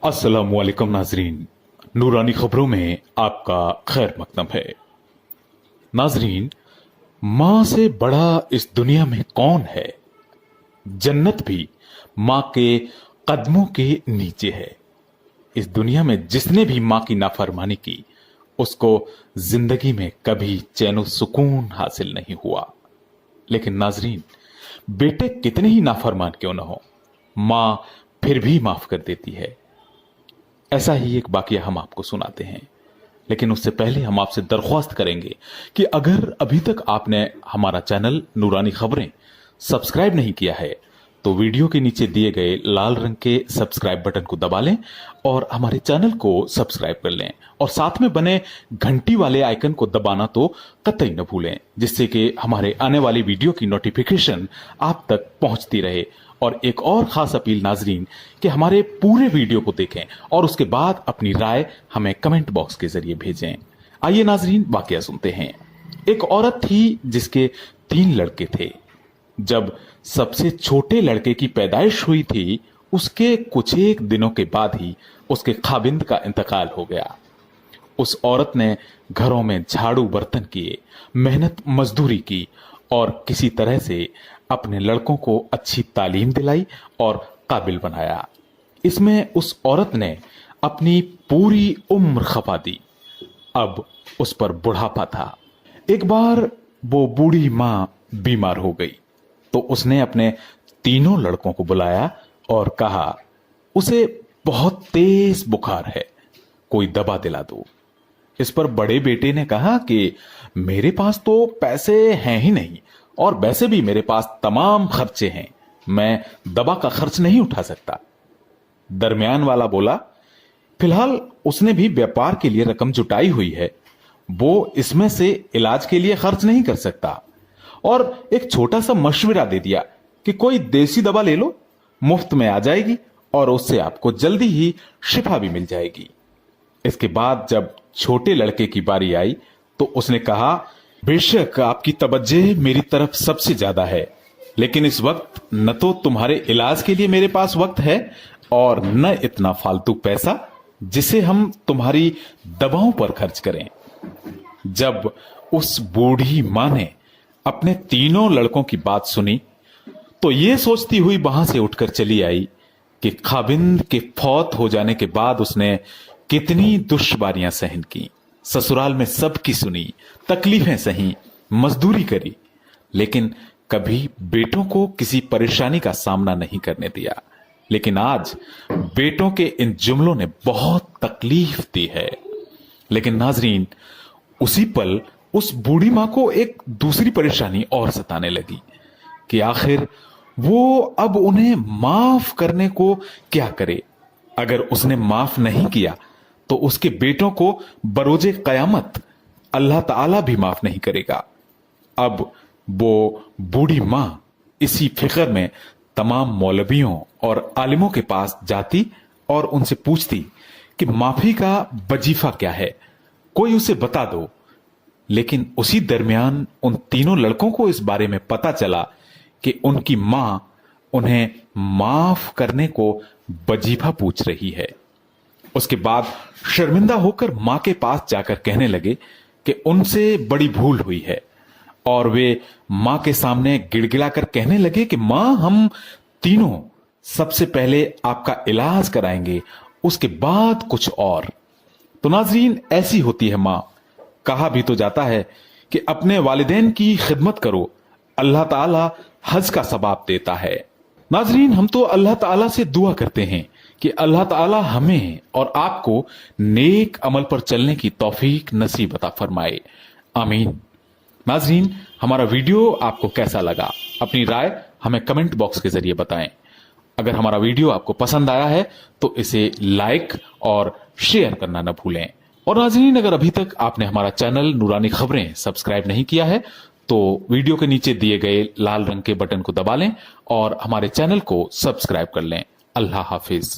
अस्सलामुअलैकुम नाजरीन, नूरानी खबरों में आपका खैर मकदम है। नाजरीन, मां से बड़ा इस दुनिया में कौन है? जन्नत भी मां के कदमों के नीचे है। इस दुनिया में जिसने भी मां की नाफरमानी की, उसको जिंदगी में कभी चैन सुकून हासिल नहीं हुआ। लेकिन नाजरीन, बेटे कितने ही नाफरमान क्यों न हो, मां फिर भी माफ कर देती है। ऐसा ही एक वाकया हम आपको सुनाते हैं, लेकिन उससे पहले हम आपसे दरख्वास्त करेंगे कि अगर अभी तक आपने हमारा चैनल नूरानी खबरें सब्सक्राइब नहीं किया है तो वीडियो के नीचे दिए गए लाल रंग के सब्सक्राइब बटन को दबा लें और हमारे चैनल को सब्सक्राइब कर लें, और साथ में बने घंटी वाले आइकन को दबाना तो कतई न भूलें, जिससे कि हमारे आने वाली वीडियो की नोटिफिकेशन आप तक पहुंचती रहे। और एक और खास अपील नाजरीन, कि हमारे पूरे वीडियो को देखें और उसके बाद अपनी राय हमें कमेंट बॉक्स के जरिए भेजें। आइए नाजरीन, वाकया सुनते हैं। एक औरत थी जिसके 3 लड़के थे। जब सबसे छोटे लड़के की पैदाइश हुई थी, उसके कुछ एक दिनों के बाद ही उसके खाविंद का इंतकाल हो गया। उस औरत ने घरों में झाड़ू बर्तन किए, मेहनत मजदूरी की और किसी तरह से अपने लड़कों को अच्छी तालीम दिलाई और काबिल बनाया। इसमें उस औरत ने अपनी पूरी उम्र खपा दी। अब उस पर बुढ़ापा था। एक बार वो बूढ़ी मां बीमार हो गई तो उसने अपने तीनों लड़कों को बुलाया और कहा, उसे बहुत तेज बुखार है, कोई दवा दिला दो। इस पर बड़े बेटे ने कहा कि मेरे पास तो पैसे हैं ही नहीं, और वैसे भी मेरे पास तमाम खर्चे हैं, मैं दवा का खर्च नहीं उठा सकता। दरमियान वाला बोला, फिलहाल उसने भी व्यापार के लिए रकम जुटाई हुई है, वो इसमें से इलाज के लिए खर्च नहीं कर सकता। और एक छोटा सा मशवरा दे दिया कि कोई देसी दवा ले लो, मुफ्त में आ जाएगी और उससे आपको जल्दी ही शिफा भी मिल जाएगी। इसके बाद जब छोटे लड़के की बारी आई तो उसने कहा, बेशक आपकी तवज्जो मेरी तरफ सबसे ज्यादा है, लेकिन इस वक्त न तो तुम्हारे इलाज के लिए मेरे पास वक्त है और न इतना फालतू पैसा जिसे हम तुम्हारी दवाओं पर खर्च करें। जब उस बूढ़ी मां ने अपने तीनों लड़कों की बात सुनी तो ये सोचती हुई वहां से उठकर चली आई कि खाविंद के फौत हो जाने के बाद उसने कितनी दुश्वारियां सहन की, ससुराल में सबकी सुनी, तकलीफें सही, मजदूरी करी, लेकिन कभी बेटों को किसी परेशानी का सामना नहीं करने दिया। लेकिन आज बेटों के इन जुमलों ने बहुत तकलीफ दी है। लेकिन नाजरीन, उसी पल उस बूढ़ी मां को एक दूसरी परेशानी और सताने लगी कि आखिर वो अब उन्हें माफ करने को क्या करे। अगर उसने माफ नहीं किया तो उसके बेटों को बरोजे कयामत अल्लाह ताला भी माफ नहीं करेगा। अब वो बूढ़ी मां इसी फिक्र में तमाम मौलवियों और आलिमों के पास जाती और उनसे पूछती कि माफी का वजीफा क्या है, कोई उसे बता दो। लेकिन उसी दरमियान उन तीनों लड़कों को इस बारे में पता चला कि उनकी मां उन्हें माफ करने को वजीफा पूछ रही है। उसके बाद शर्मिंदा होकर मां के पास जाकर कहने लगे कि उनसे बड़ी भूल हुई है, और वे मां के सामने गिड़गिड़ाकर कहने लगे कि मां, हम तीनों सबसे पहले आपका इलाज कराएंगे, उसके बाद कुछ और। तो नाजरीन, ऐसी होती है मां। कहा भी तो जाता है कि अपने वालिदैन की खिदमत करो, अल्लाह ताला हज का सवाब देता है। नाजरीन, हम तो अल्लाह ताला से दुआ करते हैं कि अल्लाह ताला हमें और आपको नेक अमल पर चलने की तौफीक नसीब अता फरमाए, आमीन। नाजरीन, हमारा वीडियो आपको कैसा लगा, अपनी राय हमें कमेंट बॉक्स के जरिए बताएं। अगर हमारा वीडियो आपको पसंद आया है तो इसे लाइक और शेयर करना न भूलें। और नाज़रीन, अगर अभी तक आपने हमारा चैनल नूरानी खबरें सब्सक्राइब नहीं किया है तो वीडियो के नीचे दिए गए लाल रंग के बटन को दबा लें और हमारे चैनल को सब्सक्राइब कर लें। अल्लाह हाफिज।